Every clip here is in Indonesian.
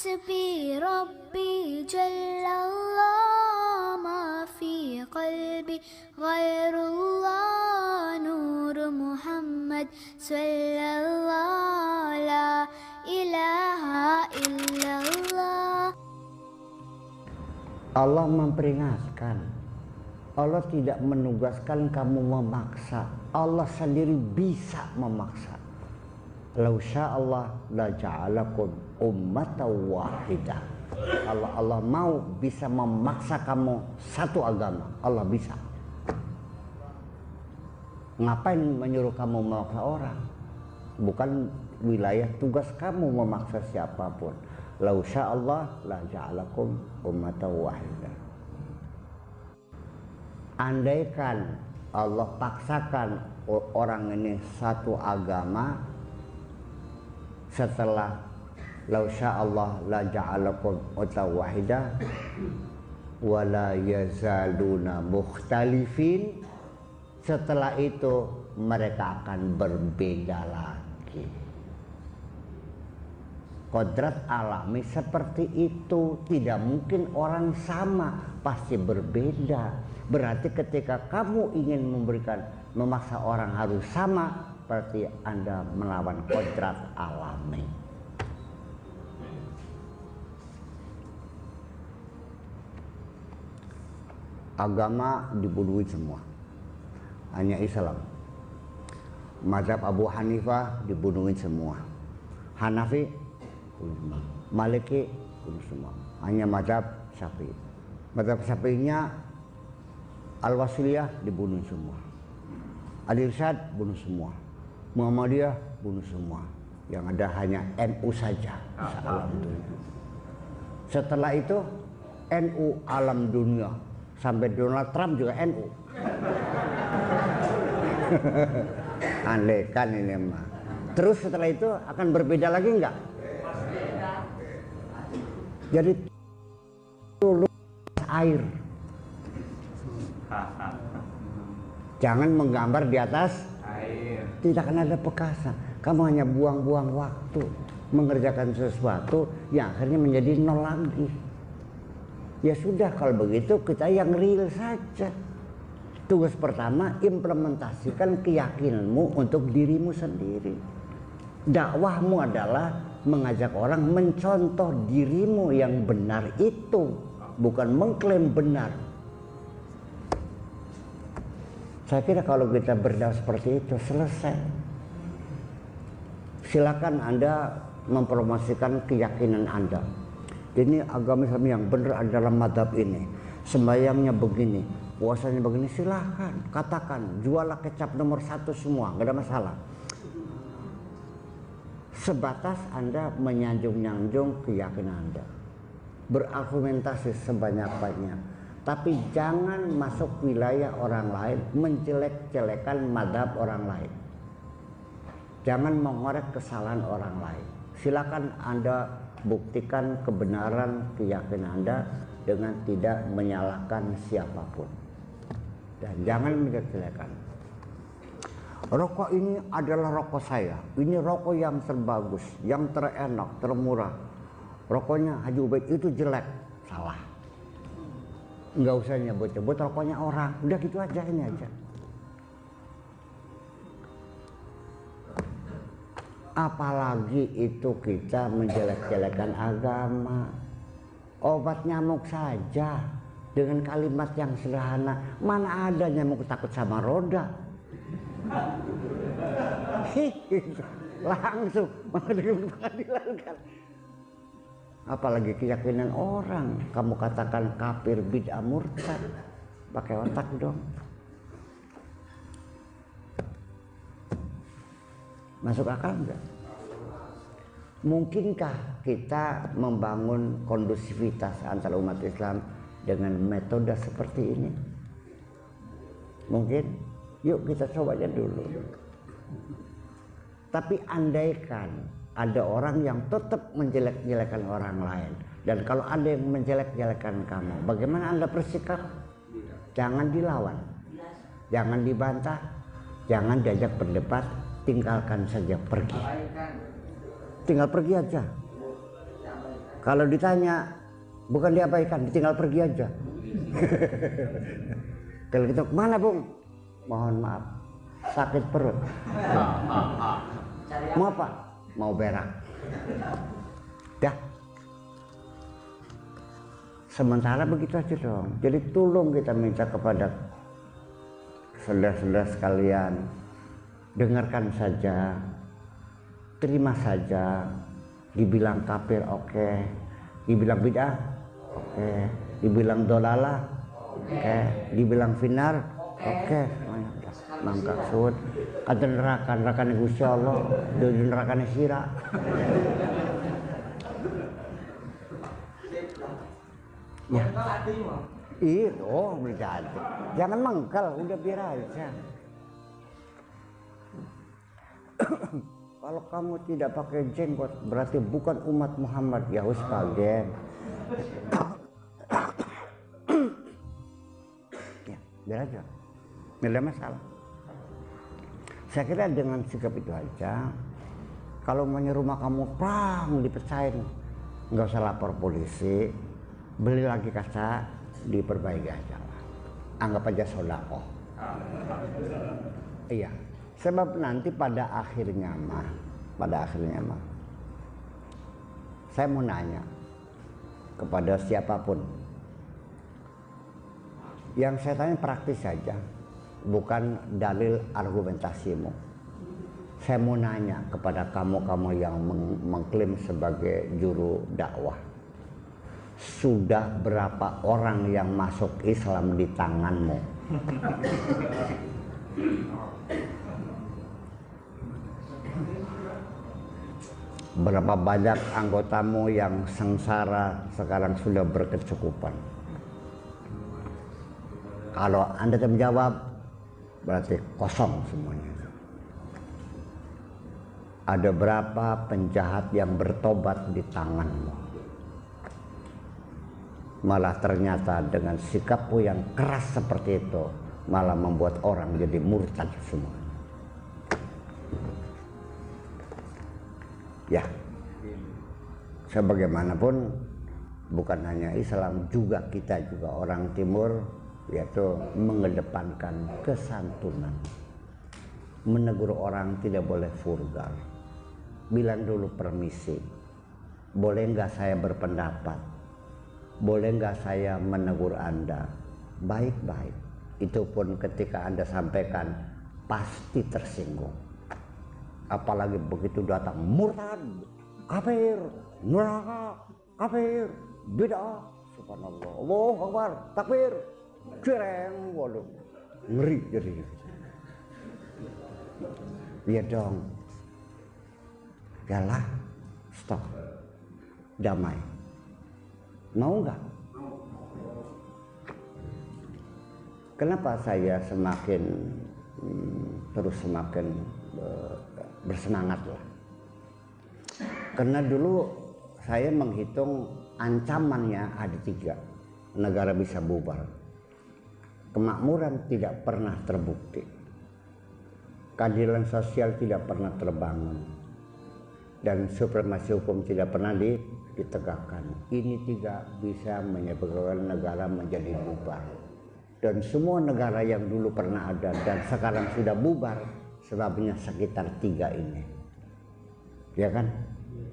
حسبي ربي جل الله ما في قلبي غير الله نور محمد صلى الله لا إله إلا الله. Allah memperingatkan, Allah tidak menugaskan kamu memaksa, Allah sendiri bisa memaksa. Lau sya'allah la ja'alakum ummatan wahidah. Kalau Allah mau bisa memaksa kamu satu agama, Allah bisa. Ngapain menyuruh kamu memaksa orang? Bukan wilayah tugas kamu memaksa siapapun. Lau sya'allah la ja'alakum ummatan wahidah. Andaikan Allah paksakan orang ini satu agama, setelah lau sya'allah la ja'alakum ummatan wahidah wala yazaluna mukhtalifin, setelah itu mereka akan berbeda lagi. Kodrat alami seperti itu, tidak mungkin orang sama, pasti berbeda. Berarti ketika kamu ingin memaksa orang harus sama, berarti Anda melawan kodrat alami. Agama dibunuhi semua, hanya Islam. Mazhab Abu Hanifah dibunuhin semua, Hanafi, Maliki, bunuh semua. Hanya mazhab Syafi'i. Mazhab Syafi'inya Al-Wasiliyah dibunuh semua, Al-Irsyad bunuh semua, Muhammadiyah bunuh semua. Yang ada hanya NU saja. Setelah itu NU alam dunia, sampai Donald Trump juga NU. Aneh kan ini mah. Terus setelah itu akan berbeda lagi enggak? Jadi tulus air. Jangan menggambar di atas air. Tidak akan ada bekasan. Kamu hanya buang-buang waktu mengerjakan sesuatu yang akhirnya menjadi nol lagi. Ya sudah, kalau begitu kita yang real saja. Tugas pertama, implementasikan keyakinanmu untuk dirimu sendiri. Dakwahmu adalah mengajak orang mencontoh dirimu yang benar itu, bukan mengklaim benar. Saya kira kalau kita berdakwah seperti itu selesai. Silakan Anda mempromosikan keyakinan Anda. Ini agama Islam yang benar adalah madhab ini. Sembayangnya begini, puasanya begini, silahkan katakan, jualah kecap nomor 1 semua, nggak ada masalah. Sebatas Anda menyanjung-nyanjung keyakinan Anda, berargumentasi sebanyak-banyak, tapi jangan masuk wilayah orang lain, menjelek-jelekan madhab orang lain. Jangan mengorek kesalahan orang lain. Silakan Anda buktikan kebenaran keyakinan Anda dengan tidak menyalahkan siapapun. Dan jangan menjelek-jelekan. Rokok ini adalah rokok saya. Ini rokok yang terbagus, yang terenak, termurah. Rokoknya Haji Ubaid itu jelek. Salah. Nggak usah nyebut-nyebut rokoknya orang. Udah gitu aja, ini aja. Apalagi itu kita menjelek-jelekan agama. Obat nyamuk saja dengan kalimat yang sederhana. Mana ada nyamuk takut sama roda? Langsung menghadapi pengadilan kan. Apalagi keyakinan orang, kamu katakan kafir, bid'ah, murtad. Pakai otak dong. Masuk akal enggak? Mungkinkah kita membangun kondusivitas antara umat Islam dengan metode seperti ini? Mungkin. Yuk kita coba aja dulu. Tapi andaikan ada orang yang tetap menjelek-jelekan orang lain, dan kalau ada yang menjelek-jelekan kamu, bagaimana Anda bersikap? Jangan dilawan, jangan dibantah, jangan diajak berdebat, tinggalkan saja, pergi. Tinggal pergi aja. Kalau ditanya, bukan diabaikan, ditinggal pergi aja. Kalau kita kemana Bung? Mohon maaf, sakit perut. Mau apa? Mau berak. Dah. Sementara begitu aja dong. Jadi tolong kita minta kepada saudara-saudara sekalian, dengarkan saja, terima saja. Dibilang kafir oke, dibilang bid'ah oke, dibilang dolalah oke, dibilang finar oke, semuanya udah mangkak suut. Ada neraka Gusti Allah, di neraka sira. Ya. Iya, oh berarti. Jangan mangkal, udah biar aja. Kalau kamu tidak pakai jenggot berarti bukan umat Muhammad, ya wis kaget. Ya, biar aja. Nggak ada masalah. Saya kira dengan sikap itu aja. Kalau mau rumah kamu prang dipecahin, nggak usah lapor polisi. Beli lagi kaca, diperbaiki aja lah. Anggap aja sodako. Iya, sebab nanti pada akhirnya mah, saya mau nanya kepada siapapun. Yang saya tanya praktis saja, bukan dalil argumentasimu. Saya mau nanya kepada kamu-kamu yang mengklaim sebagai juru dakwah. Sudah berapa orang yang masuk Islam di tanganmu? Berapa banyak anggotamu yang sengsara sekarang sudah berkecukupan? Kalau Anda tidak menjawab, berarti kosong semuanya. Ada berapa penjahat yang bertobat di tanganmu? Malah ternyata dengan sikapmu yang keras seperti itu malah membuat orang jadi murtad semua. Ya, sebagaimanapun bukan hanya Islam, juga kita juga orang Timur, yaitu mengedepankan kesantunan. Menegur orang tidak boleh vulgar. Bilang dulu permisi. Boleh nggak saya berpendapat? Boleh nggak saya menegur Anda? Baik-baik. Itu pun ketika Anda sampaikan pasti tersinggung. Apalagi begitu datang murtad, kafir, neraka, kafir, bid'ah. Subhanallah, Allahu Akbar, takbir, cereng, waduh, ngeri jadi. Iya dong. Yalah, stop, damai. Mau nggak? Kenapa saya semakin semakin bersemangat lah? Karena dulu saya menghitung ancamannya ada 3. Negara bisa bubar. Kemakmuran tidak pernah terbukti. Keadilan sosial tidak pernah terbangun. Dan supremasi hukum tidak pernah ditegakkan. Ini 3 bisa menyebabkan negara menjadi bubar. Dan semua negara yang dulu pernah ada dan sekarang sudah bubar, sebabnya sekitar 3 ini. Ya kan?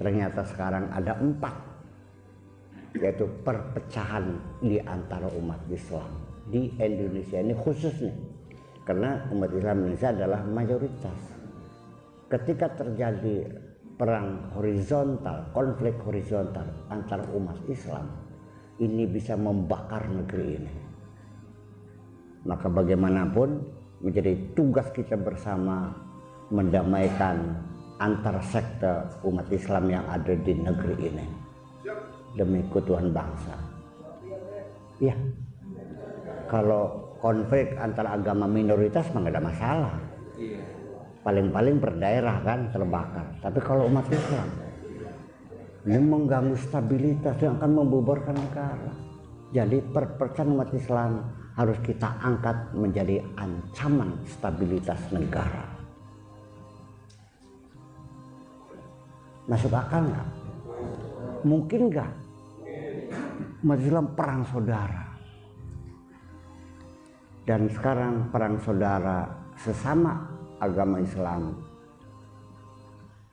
Ternyata sekarang ada 4, yaitu perpecahan di antara umat Islam di Indonesia ini khususnya, karena umat Islam Indonesia adalah mayoritas. Ketika terjadi perang horizontal, konflik horizontal antar umat Islam, ini bisa membakar negeri ini. Maka bagaimanapun menjadi tugas kita bersama mendamaikan antar sekte umat Islam yang ada di negeri ini demi keutuhan bangsa. Ya, kalau konflik antar agama minoritas mah nggak ada masalah. Paling-paling per daerah kan terbakar. Tapi kalau umat Islam ini mengganggu stabilitas yang akan membubarkan negara. Jadi perpecahan umat Islam harus kita angkat menjadi ancaman stabilitas negara. Masuk akal nggak? Mungkin nggak umat Islam perang saudara? Dan sekarang perang saudara sesama agama Islam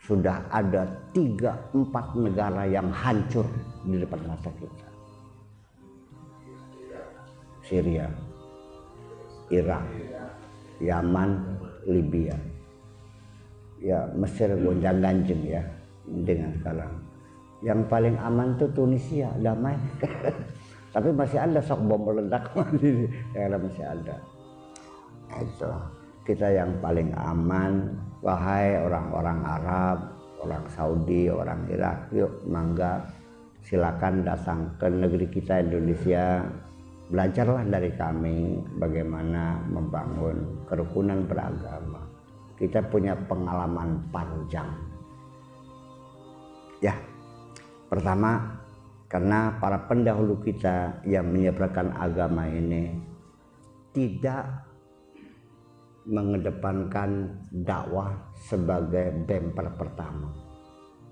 sudah ada 3-4 negara yang hancur di depan mata kita. Syria, Irak, Yaman, Libya. Ya Mesir gonjang-ganjing ya dengan sekarang. Yang paling aman tuh Tunisia, damai. Tapi masih ada sok bom meledak di daerah, masih ada. Itu kita yang paling aman. Wahai orang-orang Arab, orang Saudi, orang Irak, yuk mangga silakan datang ke negeri kita Indonesia. Belajarlah dari kami bagaimana membangun kerukunan beragama. Kita punya pengalaman panjang. Ya, pertama karena para pendahulu kita yang menyebarkan agama ini tidak mengedepankan dakwah sebagai bemper pertama,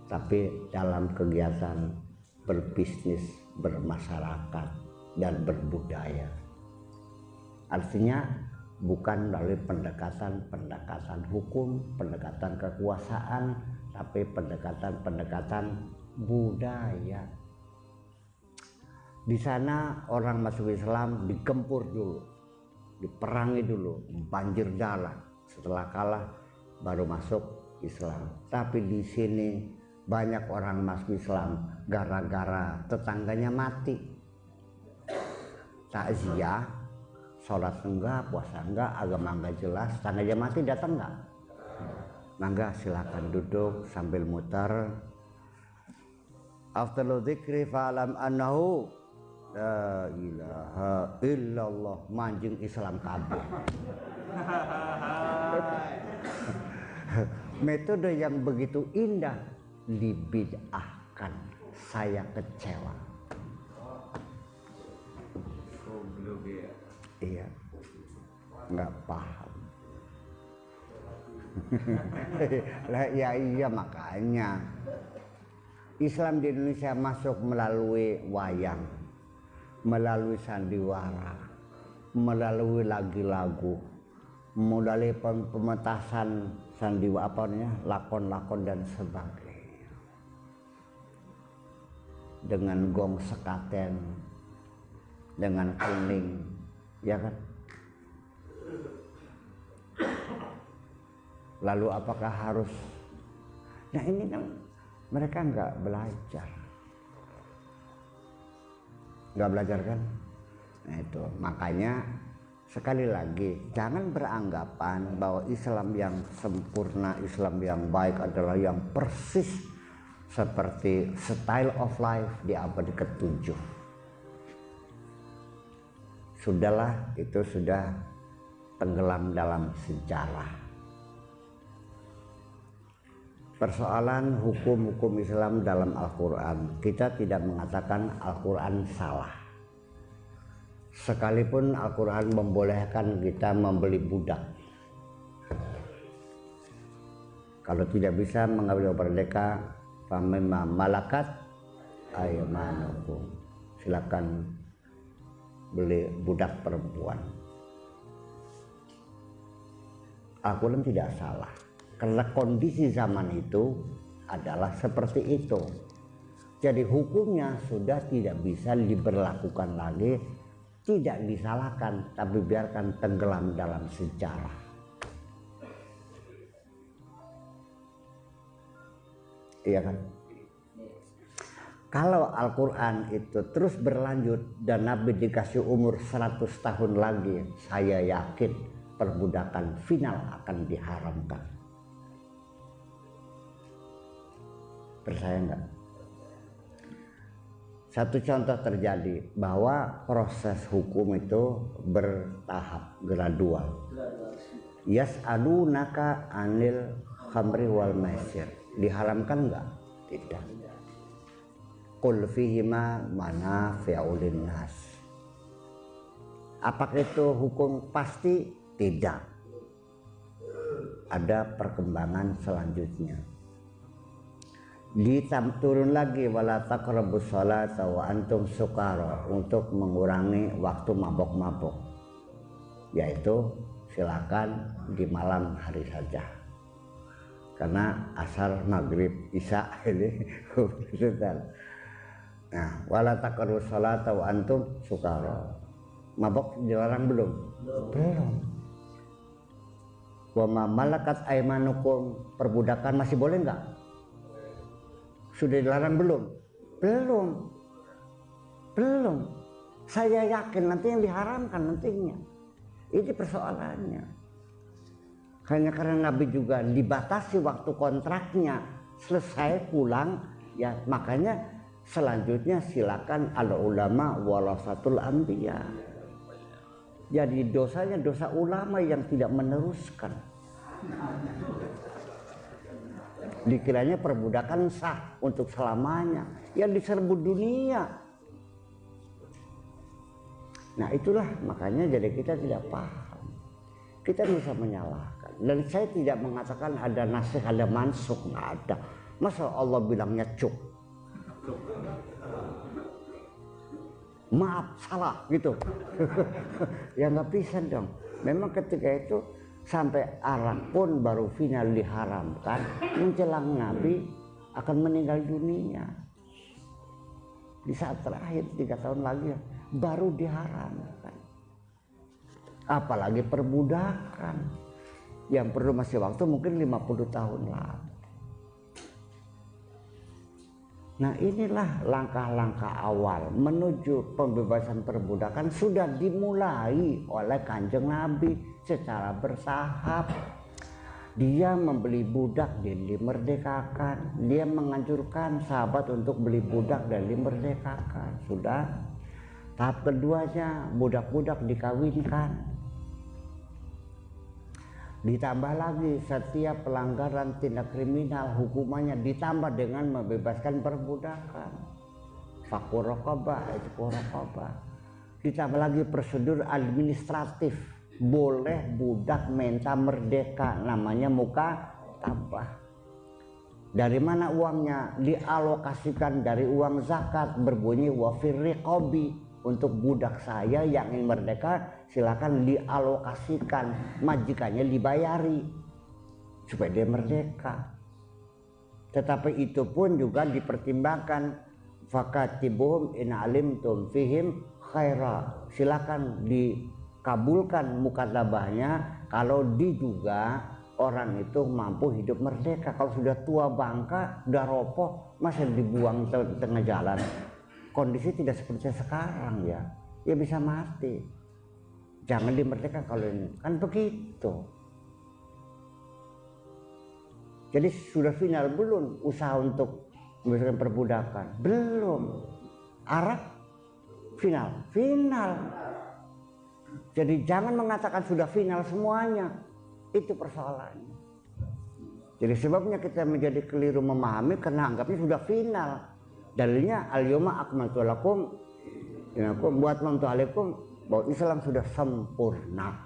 tapi dalam kegiatan berbisnis, bermasyarakat, dan berbudaya. Artinya bukan melalui pendekatan hukum, pendekatan kekuasaan, tapi pendekatan budaya. Di sana orang masuk Islam digempur dulu, diperangi dulu, banjir darah. Setelah kalah baru masuk Islam. Tapi di sini banyak orang masuk Islam gara-gara tetangganya mati. Takziah, sholat enggak, puasa enggak, agama enggak jelas, tetangganya mati datang enggak? Mangga silakan duduk sambil muter. Afdalu dzikri fa'lam annahu la ilaha illallah, manjing Islam kabeh. Metode yang begitu indah dibid'ahkan. Saya kecewa. Iya, nggak paham. Lah ya iya, makanya Islam di Indonesia masuk melalui wayang, melalui sandiwara, melalui lagu-lagu, melalui pementasan sandiwara, lakon-lakon dan sebagainya, dengan gong sekaten, dengan kuning, ya kan? Lalu apakah harus? Nah ini kan mereka nggak belajar kan? Nah itu makanya sekali lagi jangan beranggapan bahwa Islam yang sempurna, Islam yang baik adalah yang persis seperti style of life di abad ke-7. Sudahlah, itu sudah tenggelam dalam sejarah. Persoalan hukum-hukum Islam dalam Al-Quran, kita tidak mengatakan Al-Quran salah. Sekalipun Al-Quran membolehkan kita membeli budak. Kalau tidak bisa mengambil merdeka, famimma malakat aymanukum, silakan beli budak perempuan. Al-Quran tidak salah. Karena kondisi zaman itu adalah seperti itu. Jadi hukumnya sudah tidak bisa diberlakukan lagi, tidak disalahkan, tapi biarkan tenggelam dalam sejarah. Iya kan? Kalau Al-Quran itu terus berlanjut dan Nabi dikasih umur 100 tahun lagi, saya yakin perbudakan final akan diharamkan. Percaya enggak? Satu contoh terjadi bahwa proses hukum itu bertahap, gradual. Yas'alunaka anil khamri wal maisir. Diharamkan enggak? Tidak. Qul fihima manafi'u linnas. Apakah itu hukum pasti? Tidak. Ada perkembangan selanjutnya. Turun lagi wala taqrabus sholata wa antum sukara, untuk mengurangi waktu mabok-mabok, yaitu silakan di malam hari saja, karena asar, maghrib, isya ini sudah. Nah, wala taqrabus sholata wa antum sukara, mabok dilarang belum? Belum. Wa ma malakat aymanukum, perbudakan masih boleh enggak? Sudah dilarang belum? Belum. Saya yakin nanti yang diharamkan nantinya. Ini persoalannya. Hanya karena Nabi juga dibatasi waktu kontraknya, selesai pulang, ya makanya selanjutnya silakan al ulama warasatul anbiya. Jadi dosanya dosa ulama yang tidak meneruskan. Dikiranya perbudakan sah untuk selamanya, yang diserbu dunia. Nah itulah makanya jadi kita tidak paham, kita bisa menyalahkan. Dan saya tidak mengatakan ada nasikh, ada mansukh, nggak ada. Masa Allah bilangnya cuk, maaf salah gitu. Ya nggak bisa dong. Memang ketika itu sampai arak pun baru final diharamkan menjelang Nabi akan meninggal dunia. Di saat terakhir 3 tahun lagi baru diharamkan. Apalagi perbudakan yang perlu masih waktu mungkin 50 tahun lagi. Nah inilah langkah-langkah awal menuju pembebasan perbudakan sudah dimulai oleh Kanjeng Nabi secara bertahap. Dia membeli budak dan dimerdekakan. Dia menganjurkan sahabat untuk beli budak dan dimerdekakan. Sudah. Tahap keduanya budak-budak dikawinkan. Ditambah lagi setiap pelanggaran tindak kriminal hukumannya ditambah dengan membebaskan perbudakan. Fakur raqabah, itu raqabah. Ditambah lagi prosedur administratif, boleh budak minta merdeka, namanya muka tabah. Dari mana uangnya? Dialokasikan dari uang zakat, berbunyi wa fir riqabi. Untuk budak saya yang ingin merdeka silakan dialokasikan, majikannya dibayari supaya dia merdeka. Tetapi itu pun juga dipertimbangkan, fakatibuhum in alimtum fihim khaira, silakan dikabulkan mukatabahnya kalau diduga orang itu mampu hidup merdeka. Kalau sudah tua bangka, udah ropoh, masa dibuang tengah jalan? Kondisi tidak seperti sekarang ya bisa mati. Jangan dimerdekakan kalau ini, kan begitu. Jadi sudah final belum usaha untuk membebaskan perbudakan? Belum. Arak final. Jadi jangan mengatakan sudah final semuanya. Itu persoalannya. Jadi sebabnya kita menjadi keliru memahami karena anggapnya sudah final. Dalilnya al-yawma akmaltu lakum buat mantu alaikum, bahwa Islam sudah sempurna,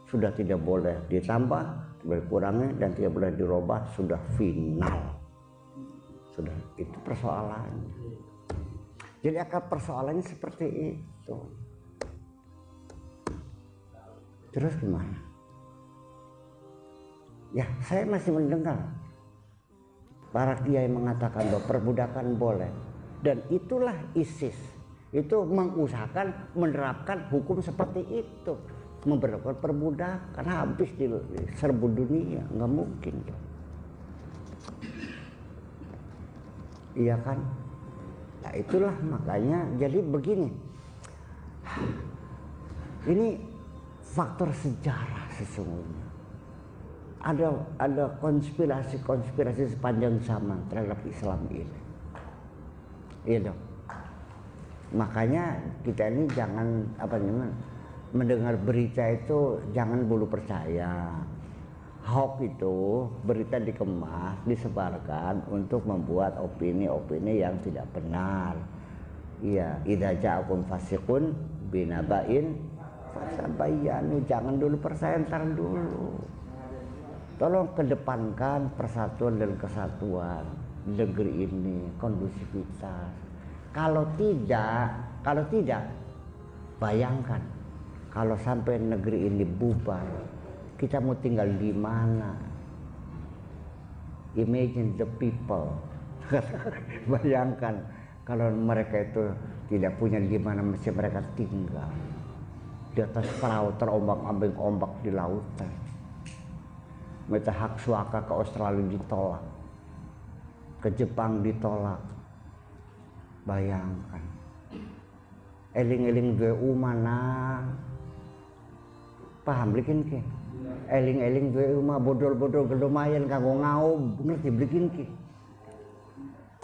sudah tidak boleh ditambah, berkurangnya dan tidak boleh dirubah, sudah final. Sudah, itu persoalannya. Jadi akar persoalannya seperti itu. Terus gimana? Ya, saya masih mendengar para kiai mengatakan bahwa perbudakan boleh, dan itulah ISIS itu mengusahakan menerapkan hukum seperti itu, memperlakukan perbudakan, habis di serbu dunia, nggak mungkin. Iya kan? Nah itulah makanya jadi begini. Ini faktor sejarah sesungguhnya. Ada konspirasi sepanjang zaman terhadap Islam ini. Iya dong. Makanya kita ini jangan mendengar berita itu jangan dulu percaya. Hoax itu berita dikemas, disebarkan untuk membuat opini-opini yang tidak benar. Iya, idza ja'akum fasiqun binaba'in fatabayyanu, jangan dulu percaya, ntar dulu. Tolong kedepankan persatuan dan kesatuan. negeri ini kondusivitas. Kalau tidak, bayangkan kalau sampai negeri ini bubar, kita mau tinggal di mana? Imagine the people. Bayangkan kalau mereka itu tidak punya di mana mesti mereka tinggal. Di atas perahu terombang-ambing ombak di lautan. Minta hak suaka ke Australia ditolak, ke Jepang ditolak. Bayangkan, eling-eling dua umana, paham bikin ke? Eling-eling dua umah bodol-bodol lumayan kanggo ngau, ngerti bikin ke?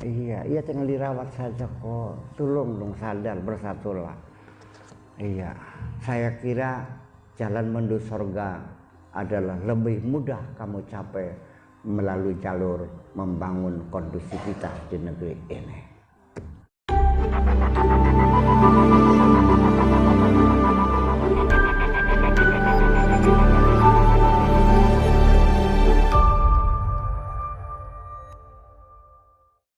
Iya tinggal dirawat saja kok. Tolong dong sadar, bersatulah. Iya, saya kira jalan menuju surga adalah lebih mudah kamu capai melalui jalur membangun kondusivitas di negeri ini.